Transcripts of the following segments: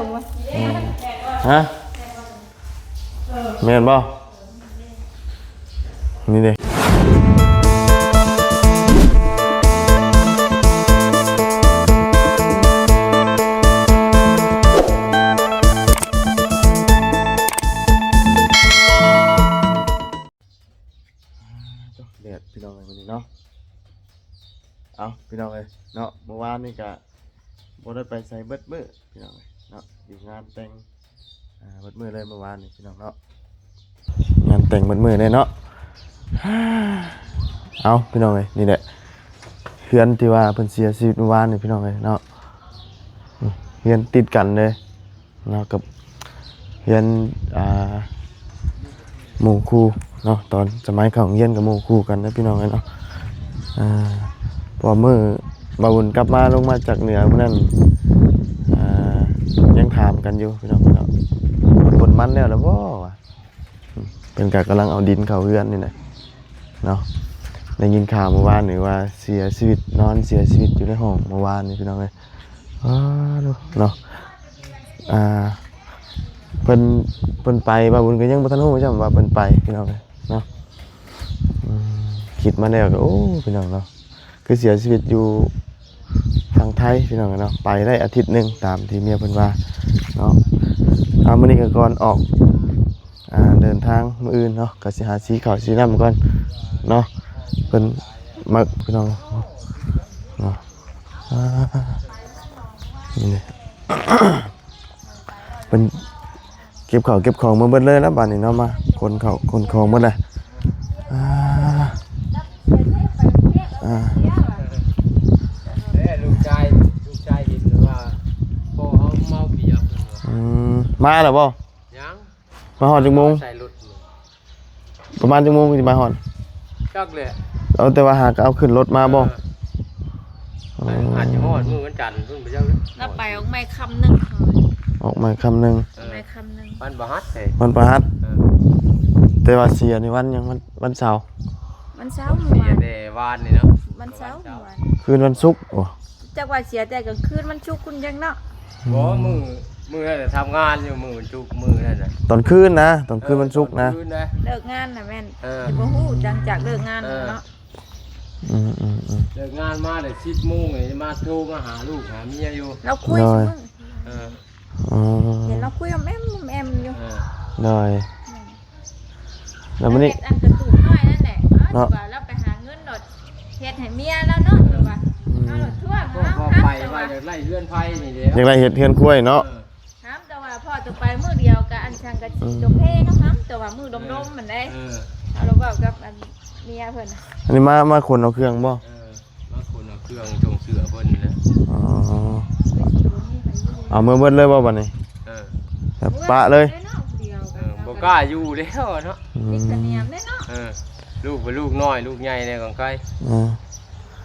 ผมว่าฮะแม่นบ่นี่เด้เด็ดพี่น้องเลยวันนี้เนาะเอาพี่น้องเลยเนาะเมื่อวานนี่กะบ่ได้ไปใส่เบิดมื้อพี่น้องเลยเนาะอยู่งานแต่งเบิดมื้อเลยเมื่อวานนี่พี่น้องเนาะงานแต่งเบิดมื้อเลยเนาะเอาพี่น้องเลยนี่แหละเฮือนที่ว่าเพิ่นเสียชีวิตเมื่อวานนี่พี่น้องเลยเนาะเฮือนติดกันเลยเนาะกับเฮือนหมู่คู่เนาะตอนสมัยเข้าโรงเรียนกับหมู่คู่กันนะพี่น้องเนาะพอมื้อบาวุญกลับมาลงมาจากเหนือมื้อนั้นยังถามกันอยู่พี่น้องเนาะบนมันแล้วล่ะบ่วะเป็นกะกำลังเอาดินเข้าเฮือนนี่น่ะเนาะได้ยินข่าวเมื่อวานนี่ว่าเสียชีวิตนอนเสียชีวิตอยู่ในห้องเมื่อวานนี่พี่น้องเอ้ยเนาะเพิ่นไปบาวุญก็ยังบ่ทันฮู้จังว่าเพิ่นไปพี่น้องเอ้ยเนาะคิดมาแล้วก็โอ้พี่น้องเนาะคือเสียชีวิตอยู่ทางไทยพี่น้องเนาะไปได้อาทิตย์นึงตามที่เมียเพิ่นว่าเนาะมื้อนี้ก็ก่อนออกเดินทางมื้ออื่นเนาะก็สิหาสีข้าวสีน้ำก่อนเนาะเพิ่นมักพี่น้องเนาะนี่เพิ่นเก็บข้าวเก็บของมาเบิดเลยแล้วบัดนี้เนาะมาคนข้าวคนของหมดเลยลูกชายเห็นหรือว่าพ่อเขาเมาเบียร์มาแล้วบ่ยังมาฮอดจังโมงใส่รถประมาณจังโมงสิมาฮอดจักเลยเอาแต่ว่าหากเอาขึ้นรถมาบ่อาจจะฮอดมื้อวันจันทร์เพิ่นไปเจ้าแล้วไปออกไม่คำนึงออกมาคำนึงไม่คำนึงวันประหัสวันประหัสแต่ว่าเสียในวันยังวันเสาร์วันเสาร์เมื่อวานแต่วานนี่เนาะวันเสาร์เมื่อวานคืนวันศุกร์โอ้จักว่าเสียแต่กลางคืนมันชุกคุณยังเนาะบ่มือทำงานอยู่มือมันจุกมือนั่นน่ะตอนคืนนะตอนคืนวันศุกร์นะเลิกงานน่ะแม่นบ่ฮู้จังจากเลิกงานเนาะเลิกงานมาได้10:00 นนี่มาโทรมาหาลูกหาเมียอยู่เราคุยมึงเห็นเราคุยกับแอมอยู่ได้แล้วมื้อนี้อันกระตูกน้อยนั่นแหละเนาะว่าเราไปหาเงินดดเฮ็ดให้เมียแล้วเนาะว่าเอารถทั่วพ่อไปว่าจะไล่เฮือนไผนี่เด้อยากไล่เฮ็ดเฮือนกล้วยเนาะครับแต่ว่าพ่อจะไปมื้อเดียวกับอันช่างกะสิดมเพเนาะครับแต่ว่ามื้อดมๆมันได้เอาเราเว้ากับอันเมียเพิ่นอันนี้มาคนเอาเครื่องบ่มาคนเอาเครื่องจงเสือเพิ่นนะเอามือเบิดเลยบ่บัดนี้แบบปะเลยบ่กล้าอยู่แล้วเนาะนี่เสนียมเนาะลูกเป็นลูกน้อยลูกใหญ่ในของใคร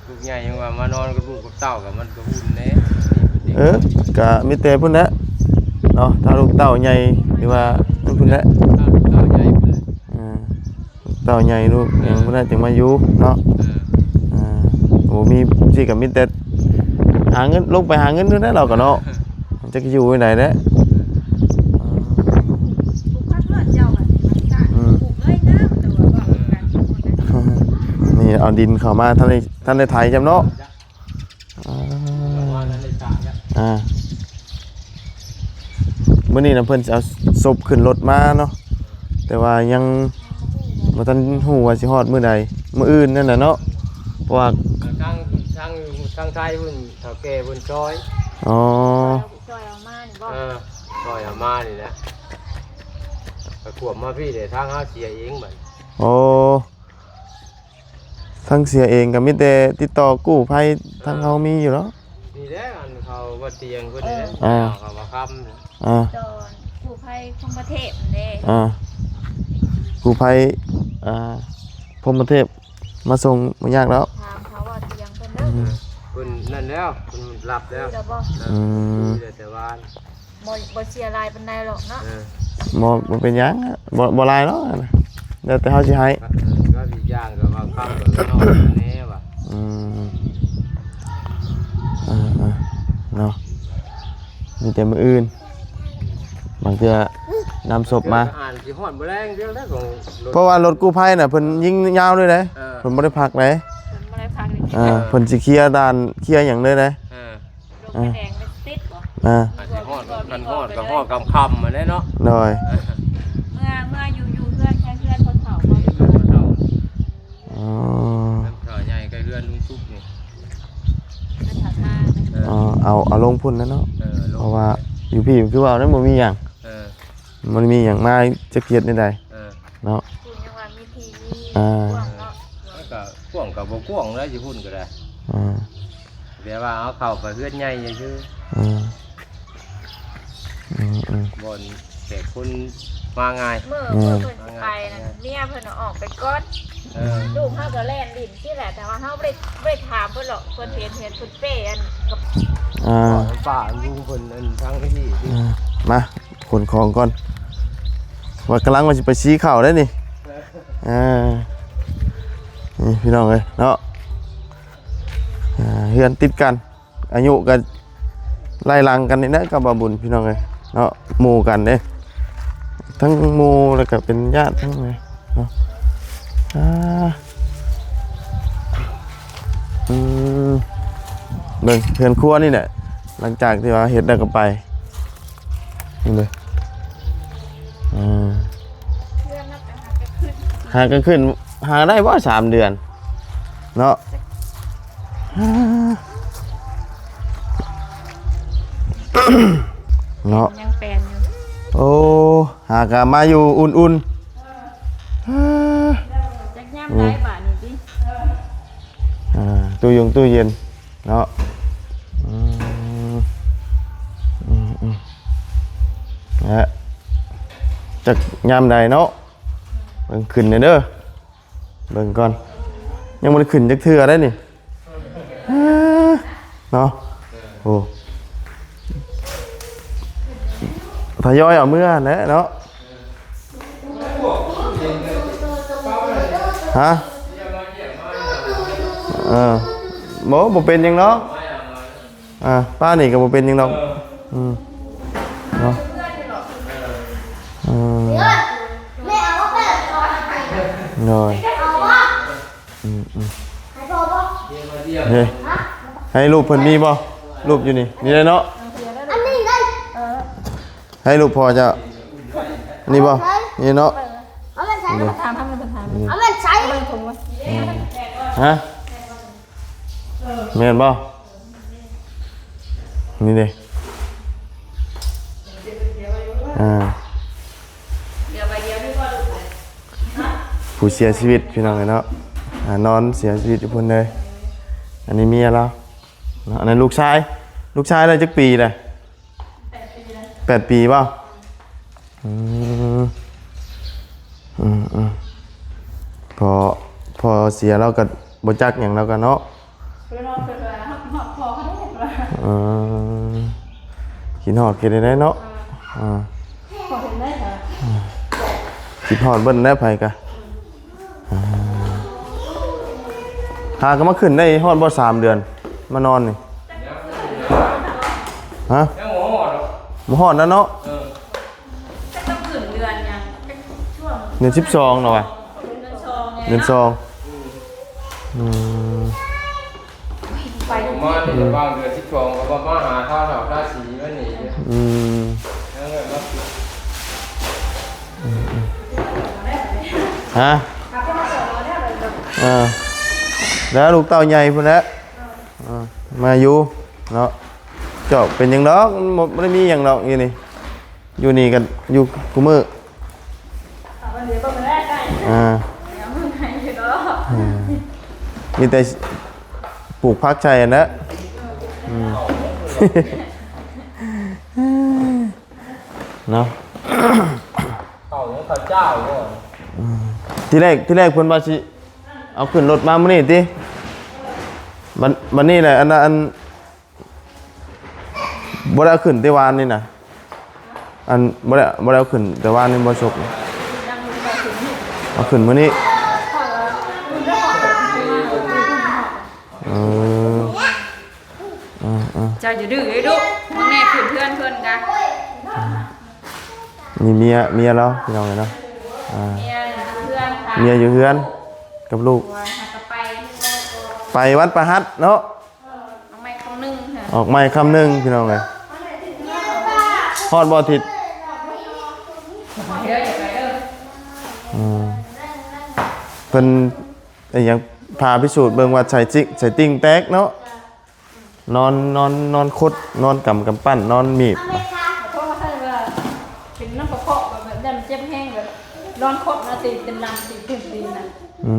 ลูกใหญ่ยังว่ามานอนกับลูกกับเต้ากับมันก็อุ่นแน่ก็มีแต่พุ่นแหละเนาะถ้าลูกเต้าใหญ่หรือว่าพุ่นแหละเต้าใหญ่พุ่นเต้าใหญ่ลูกยังพุ่นแหละจึงมาอยู่เนาะโอ้มีสิก็มีแต่หาเงินลงไปหาเงินด้วยนะเราก็เนาะจะอยู่ที่ไหนเด้นี่เอาดินเข้ามาท่านในไทยจำเนาะเมื่อนี้นะเพื่อนจะเอาศพขึ้นรถมาเนาะแต่ว่ายังมาท่านหูว่าสิฮอดมื้อใดมื้ออื่นนั่นน่ะเนาะเพราะว่าทางไทยเพิ่นเฒ่าแก่เพิ่นซอยซอยเอามานี่บ่ซอยเอามานี่แหละไปขวบมาพี่เดี๋ยวทางเฮาเสียเองบัดโอ้ทั้งเสียเองก็มีแต่ติดต่อกู้ภัยทางเขามีอยู่แล้วนี่แหละอันเขาบ่เตียงเพิ่นนี่เขามาค้ำตอนกู้ภัยพรหมเทพเด้กู้ภัยพรหมเทพมาส่งบ่ยากแล้วถามเขาว่าเตียงเพิ่นเด้อเพิ่นนั่นแล้วเพิ่นหลับแล้วแต่ว่าบ่เสียรายปานใดหรอกเนาะบ่เป็นหยังบ่ลายเนาะเดี๋ยวแต่เฮาสิให้ก็อีกอย่างก็ว่าค้ำก็นอนแน่ว่ะเนาะมีแต่มื้ออื่น บางเทื่อ นำศพมา อ่านสิฮอดบ่แรงเรื่องแรกของรถ เพราะว่ารถกู้ภัยน่ะเพิ่นยิงยาวเลยเด้เพิ่นบ่ได้พักเลย ผมไม่ได้พักเลย เพิ่นสิเคลียร์ด่านเคลียร์หยังเลยเด้ ลงแดงไม่ติดบ่ อ่า อาจสิฮอดกันฮอดก็ฮอดค่ำๆมาได้เนาะ โดย เมื่ออยู่เพื่อนแค่เพื่อนคนเผาเขา เพิ่นเฒ่า อ๋อ เฒ่าใหญ่ใกล้เรือนลุงซุกนี่ เป็นฐานมา เอาลงพุ่นนะเนาะ ล เพ ง ราะว่าอยู่พี่คือว่านั้นบ่มีหยังมันมีหยังมาจะเกลียดได้ใดเนาะ คุณยังว่ามีทีมี อ่า ห่วงเนาะ แล้วก็พ่วงกับบ่พ่วงแล้วสิพุ่นก็ได้ อ่า เดี๋ยวว่าเอาเข้าไปเฮือนใหญ่ซื่อ อืม บ่นแต่คนมาง่าย เมื่อเพิ่นไปนะเมียเพิ่นเอาออกไปก้อนลูกเฮาก็แล่นดินที่แหละแต่ว่าเฮาบ่ได้ถามเพิ่นหรอกเพิ่นเห็นเพิ่นเป้อันกับ ป่าลุงเพิ่นอันทั้งที่ มาขนของก่อนว่ากำลังว่าสิไปชี้ข่าวได้นี่นี่พี่น้องเอ้ยเนาะเฮือนติดกันอายุกันไล่หลังกันนี่นะกับบาบุญพี่น้องเอ้ยเนาะหมู่กันเด้ทั้งหมู่แล้วก็เป็นญาติทั้งไงเนาะเบิ่งเฮือนครัวนี่แหละหลังจากที่ว่าเฮ็ดได้ก็ไปนี่เลยเพื่อนนับไปหาไปขึ้น หาได้ว่า3 เดือนเนาะเนาะ ยังแปลนอยู่ โอ้หากะมาอยู่อุ่นจักย่ำได้บาทนี่ติ ตู้เย็นเนาะจักยามใดเนาะเบิ่งขึ้นเด้อเบิ่งก่อนยังบ่ได้ขึ้นจักเทื่อได้นี่เนาะโอ้ทยอยเอาเมื่อแหละเนาะฮะบ่เป็นหยังเนาะป้านี่ก็บ่เป็นหยังดอกเนาะไม่เอาก็แบบหน่อย เอาวะให้พอปะ เฮ้ยให้รูปเพิ่นมีบ่รูปอยู่นี่นี่เลยเนาะ อันนี้เลย ให้รูปพอจะนี่บ่นี่เนาะ เอามันใช้ ถามทำเป็นถาม เอามันใช้ ผมว่า ฮะแม่นบ่นี่เด้เดี๋ยวไปเดี๋ยวพี่ว่าลูกเลย ผู้เสียชีวิตพี่น้องเนาะนอนเสียชีวิตอยู่พุ่นเลยอันนี้เมียเราอันนั้นลูกชายได้จักปีเลย8 ปีเปล่าพอเสียเราก็บ่จักหยังแล้วกันเนาะกินหอดกินได้เนาะกินหอดเบิ้ลได้ไผกะหาก็มาขึ้นได้หอดบ่3 เดือนมานอนนี่ฮะ ยังบ่ฮอดหรอก บ่ฮอดแล้วเนาะ ต้องขึ้นเดือนยังช่วง เดือน12เนาะว่ะ เดือนซองไง เดือน2 ไป ประมาณนี้บางเดือนที่2ก็ประมาณหาท่าเฒ่าท่าสีมันนี่แล้วก็มา ฮะแล้วลูกเต้าใหญ่พุ่นแหละมาอยู่เนาะเจ้าเป็นหยังดอกบ่ได้มีหยังดอกอยู่นี่อยู่นี่กันอยู่กูมื้อมีแต่ปลูกพักชัยนะเนาะ เข้ายังข้าวเจ้าบ่ ที่แรกเพิ่นว่าสิเอาขึ้นรถมามื้อนี้ติบัดนี้แหละอันบ่ได้เอาขึ้นแต่วานนี่น่ะอันบ่ได้เอาขึ้นแต่วานนี่บ่ชกเอาขึ้นมื้อนี้เจ้าจะดื้อไอ้ลูกมึงแน่ขึ้นเพื่อนกัน มีเมียแล้วพี่น้องเนาะเมียเพื่อนค่ะ เมียอยู่เฮือนกับลูก หากไป ไปวัดประหัตเนาะ เอาไม้คำนึงค่ะ ออกไม้คำหนึงพี่น้องเลยฮอดบ่ทิศ เด้ออย่าไปเด้อ เพิ่นไอ้หยังพาพิสูจน์เบิ่งว่าใส่ติ่งแตกเนาะนอนคดนอนกำปั้นนอนมีด เพราะว่าถ้าว่าเป็นน้ำกระเพาะแบบนั้นเจ็บแห้งแบบนอนคดนะตีเป็นลำตีขึ้นตีนะ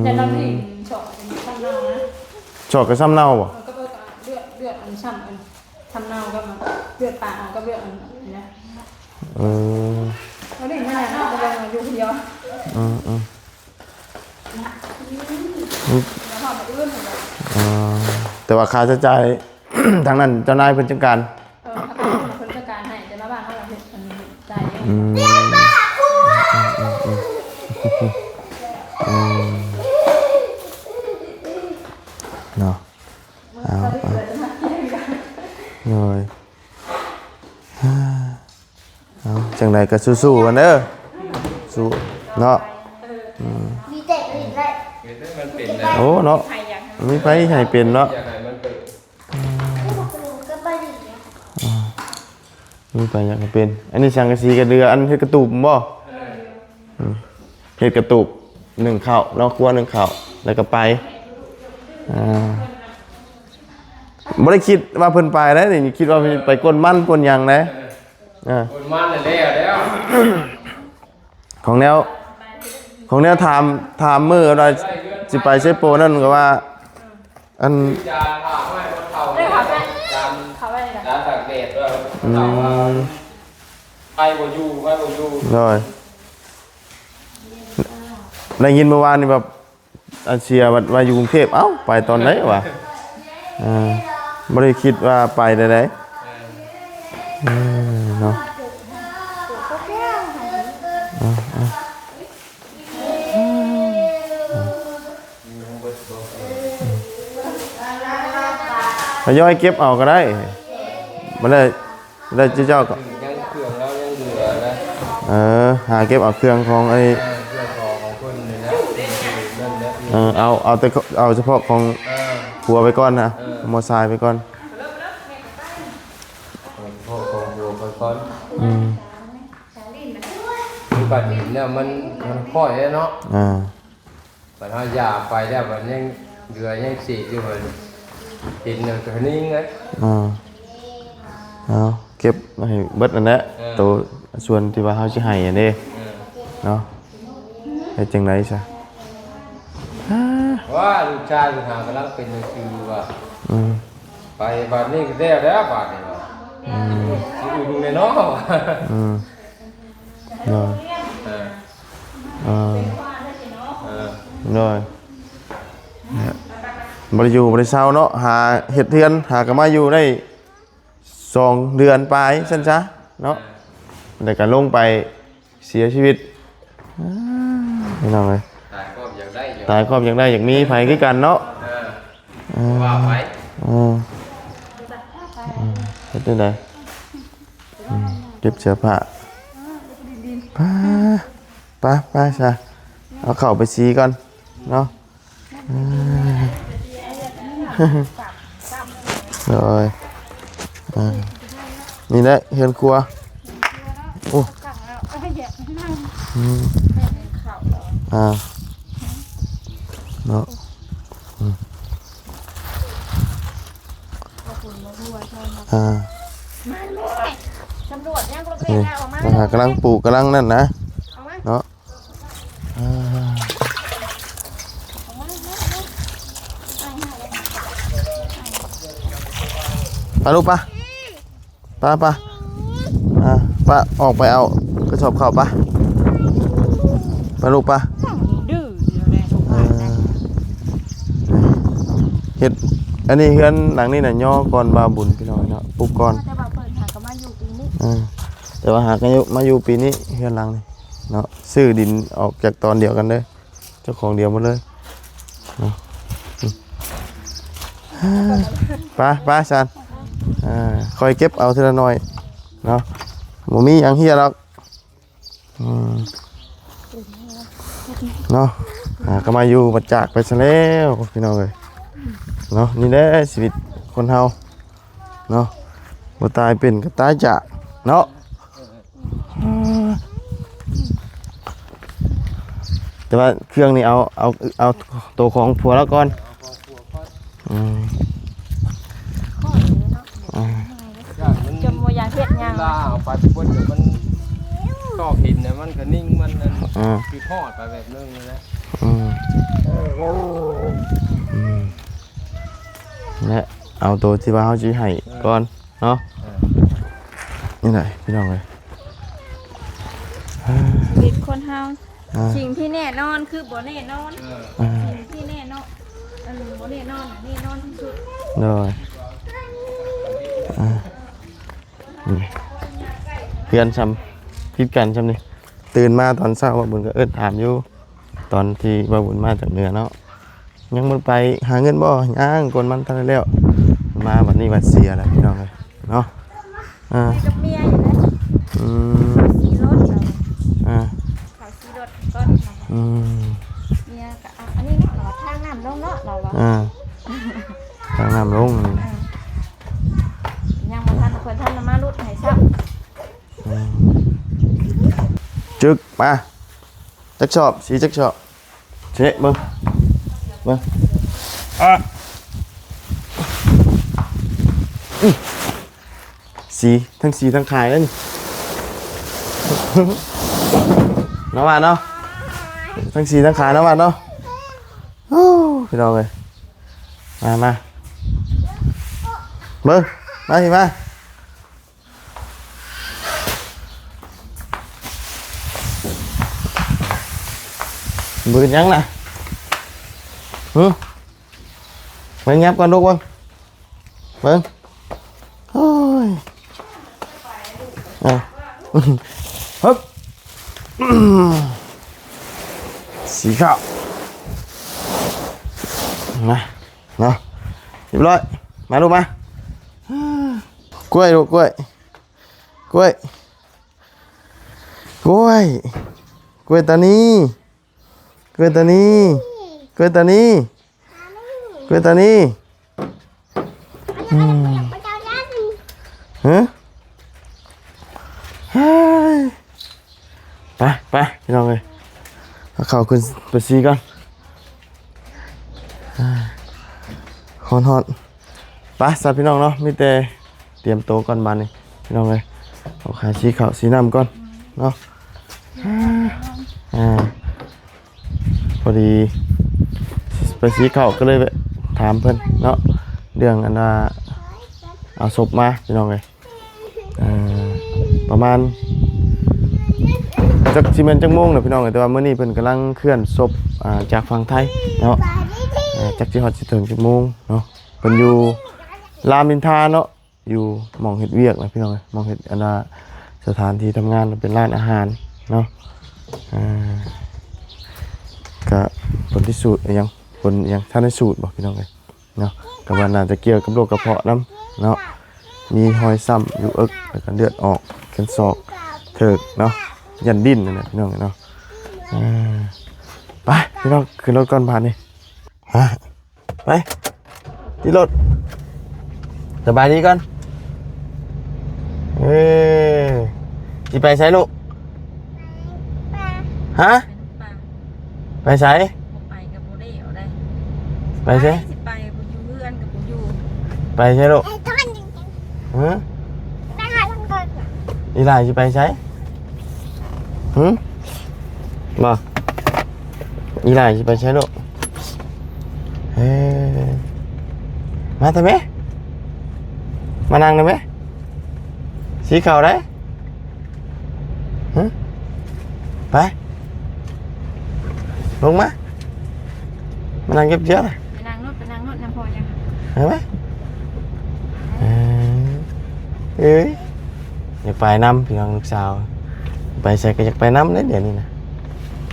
แต่นอนที่เฉาะเป็นข้างนอกนะ ชอกกับซ้ำเน่าบ่ ก็เลือดอันช่ำอันทำเนาก็มาเลือดปากก็เลือดอันนี้นะ เออ เราได้ง่ายนะเราลงอยู่คนเดียว อืม แล้วพอมาอื่นเลย แต่ว่าค่าใช้จ่าย ทางนั้นเจ้านายเพิ่นจัดการ ถ้าเป็นคนจัดการให้จะมาบ้านเขาเราเห็นอันนี้ใจเนาะเอาเลยเอาจังใดก็สู้ๆกันเด้อสู้เนาะ มีเด็กอีกเลย มันเป็นนะ โอ้เนาะ ใครอยาก มีไผให้เป็นเนาะ อยากให้มันเป็น ก็ไปดิ มีไผอยากให้เป็น อันนี้สังกะสีกระเดืออันเฮ็ดกระตูบบ่เฮ็ดกระตูบ1ข้าวเนาะครัว1ข้าวแล้วก็ไปบ่ได้คิดว่าเพิ่นไปแล้วนี่คิดว่าไปก้นมันก้นหยังนะคนมันแล้ว ของแนวถามมื้อว่าสิไปเซโปนั่นก็ว่าอัน จานถามให้มันเท่า ได้ค่ะแม่ จาน เขาไปเลย จานตากแดดด้วยถามว่าไปบ่อยู่เลยได้ยินเมื่อวานนี่แบบอาเซียว่าอยู่กรุงเทพเอ้าไปตอนไหนวะไม่ได้คิดว่าไปได้เนาะทยอยเก็บเอาก็ได้ไม่ได้เจ้าก็ ยังเครื่องแล้วยังเหลือนะ หาเก็บเอาเครื่องของไอ้ เครื่องของคนนี่นะนั่นแหละ เอาเฉพาะของหัวไปก่อนนะมอไซค์ไปก่อน พ่อของหัวก่อนคือบัดนี้เนี่ยมันค่อยเนาะบัดเฮายาไปแล้วบัดยังเหลือยังสีอยู่บัดกินเนี่ยตัวนี้ไง เอาเก็บมาให้เบิดนั่นแหละตัวส่วนที่ว่าเฮาสิให้อันนี้เนาะเฮ็ดจังได๋ซะ ว่าลูกชายลูกหากำลังเป็นคือว่าไปบัดนี้ก็ได้แล้วบัดนี้ว่าสิดูในเนาะเนาะเนาะบ่ได้อยู่บ่ได้เช่าเนาะหาเฮ็ดเทือนหาก็มาอยู่ได้2 เดือนปลายซั่นซะเนาะแล้วก็ลงไปเสียชีวิตพี่น้องเอ้ย ตายก็อยากได้ ตายครอบอยากได้อยากมีไผคือกันเนาะ ว่าไป เฮ็ดจังได๋เก็บเสื้อผ้าไปซะเอาเข้าไปสีก่อนเนาะrồi nhìn đấy hiền cua ô đóกำลังปลูกกำลังนั่นนะเนาะไปลูกปะป้าออกไปเอากระสอบข้าวปะไปลูกปะเฮ็ดอันนี้เฮือนหลังนี้น่ะย่อก่อนบาบุญพี่น้อยเนาะปลูกก่อนแต่ว่าเปิดหาก็มาอยู่ปีนี้แต่ว่าหาก็มาอยู่ปีนี้เฮือนหลังนี้เนาะซื้อดินออกจากตอนเดียวกันเลยเจ้าของเดียวหมดเลยเนาะไปซันคอยเก็บเอาทีละหน่อยเนาะบ่มีหยังเฮียหรอก เนาะก็มาอยู่บัดจากไปซะแล้วพี่น้องเอ้ยเนาะนี่แหละชีวิตคนเฮาเนาะบ่ตายเป็นก็ตายจากเนาะแต่ว่าเครื่องนี้เอาตัวของผัวแล้วก่อนจมโมยาเฮ็ดยัง ลาออกไปปุ๊บเดี๋ยวมันชอบหินเนี่ยมันก็นิ่งมันนั่นคือทอดไปแบบนึงเลยนะ และเอาตัวที่ว่าเขาชี้ให้ก่อนเนาะนี่ไหนพี่น้องเลย ชีวิตคนเฮาสิ่งที่แน่นอนคือบ่แน่นอนสิ่งที่แน่นอนบ่แน่นอนแน่นอนที่สุด เลยเพื่อนซ้ำพิดกันซ้ำนี่ตื่นมาตอนเช้าว่าบุญก็ถามอยู่ตอนที่ว่าบุญมาจากเหนือเนาะยังมันไปหาเงินบ่ยังกนมันทันแล้วมาวันนี้วันเสียแล้วพี่น้องเลยเนาะกับเมียอยู่นะขี่รถเขาขี่รถก้อนเมียกับอันนี้เนาะทางน้ำลงเนาะเราว่าทางน้ำลงยังมาทันคนทันมาลุดให้ซับจึกมาจักชอบสีจักชอบเช็คมึงสีทั้งขายแล้วนี่น้ำมันเนาะทั้งสีทั้งขายน้ำมันเนาะพี่น้องเลยมาเบิ้งมาสิมามือยังน่ะมางับก่อนลูกเบิ้งโอ้ยฮึบสีขาวมาเนาะเรียบร้อยมาลูกมากล้วยลูกกล้วยตานี้กล้วยตานี้ฮะไปพี่น้องเลยเอาข่าวคุณไปซีก่อนฮอนไปสัตว์พี่น้องเนาะมีแต่เตรียมโตก่อนบานนี่พี่น้องเลยเอาขาชี้ข่าวสีน้ำก่อนเนาะพอดีไปซีข่าวก็เลยถามเพิ่นเนาะเรื่องอันว่าเอาศพมาพี่น้องเลยประมาณจักสิเมนจักโมงนะพี่น้องแต่ว่าเมื่อนี้เพิ่นกำลังเคลื่อนศพจากฝั่งไทยเนาะจักสิฮอดสิถึงจักโมงเนาะเพิ่นอยู่รามอินทราเนาะอยู่หม่องเฮ็ดเวียกนะพี่น้องหม่องเฮ็ดอันว่าสถานที่ทำงานเป็นร้านอาหารเนาะก็ผลที่สูตรยังผลยังท่านได้สูตรบอกพี่น้องเลยเนาะกับว่าน่าจะเกี่ยวกับโรคกระเพาะน้ำเนาะมีหอยซ้ำอยู่แล้วก็เลือดออกแขนศอกเถิกเนาะยันดิ้นนั่นแหละพี่น้องเนาะไปพี่น้องขึ้นรถก่อนผ่านนี่ไปที่รถสบายดีก่อนที่ไปใช้ลูกฮะไปใช้ไปกับโมเดลได้ไปใช้ไปกับอยู่เพื่อนกับอยู่ไปใช้ลูกอีหลายจะไปใช้มาอีหลายจะไปใช้ลูกมาทำไมมานั่งได้ไหมสีขาวได้ไปลงมานั่งเก็บเยอะเลยไปนั่งรถน้ำพอยังเห็นไหมอยากไปน้ำพี่น้องลูกสาวไปใส่ก็อยากไปน้ำเลยเดี๋ยวนี้นะ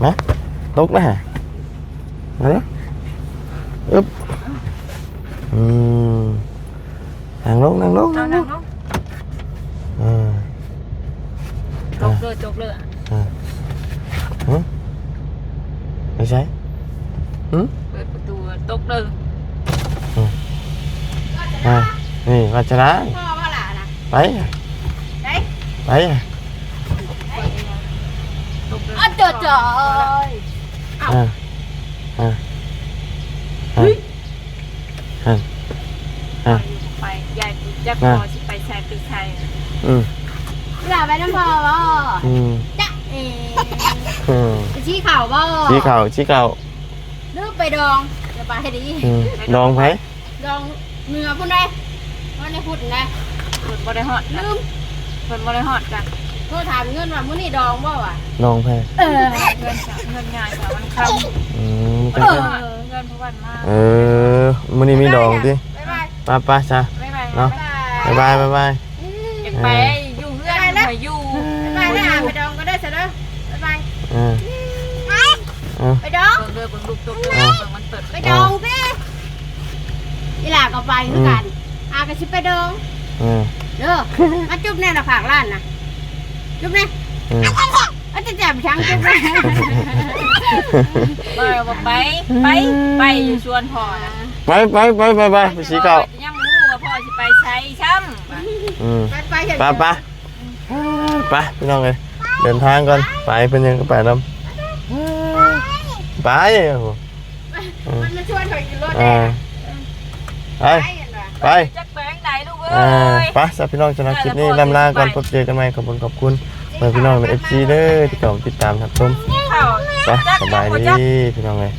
มาตกนะฮะมาเนาะอึ๊บนั่งลงจกเลย ไม่ใช่ เปิดประตูตกเลย นี่วัชระ พ่อว่าหล่ะนะ ไป ไป ไป อ่ะเจอเจอ ไปยายจะพอสิไปใช้ไปใช้หล่ะไปน้ำพอบ่จ๊ะชี้เข่าบ่ ชี้เข่านึกไปดองสบายดี ดองไผ ดองเนื้อพุ่นได้ว่าในพุ่นได้พุ่นบ่ได้ฮอดลืมพุ่นบ่ได้ฮอดจ้ะโทรถามเงินว่ามื้อนี้ดองบ่วะ ดองไผ เงินง่ายค่ะมันคำเงินทุกวันมากมื้อนี้มีดองติ บ๊ายบาย ไปๆจ้ะ บ๊ายบาย เนาะบ๊ายบาย อยากไปอยู่เพื่อนไปอยู่ไปไปดองก็ได้ซะเด้อบ๊ายบายไปดองเบิ่งลูกตกเบิ่งมันเปิดไปดองสิอีหล่าก็ไปคือกันอาก็สิไปดองเด้อมาจุ๊บแน่ละฝากร้านน่ะจุ๊บแน่อาจะแจ่มช้างจุ๊บแน่ไปอยู่ชวนพ่อนะ ไปสีเก่า ยังมูว่าพ่อสิไปใช้ช้ำไปพี่น้องเลยเดินทางก่อนไปเป็นยังก็ไปนำไปมันมาชวนเขากินรถไปจักแบงไหนลูกเอ้ยไปสับพี่น้องชนะคลิปนี้ลำลาก่อนพบเจอกันใหม่ขอบคุณเพื่อนพี่น้องใน FC เด้อที่ติดตามครับชมไปสบายดีพี่น้องเลย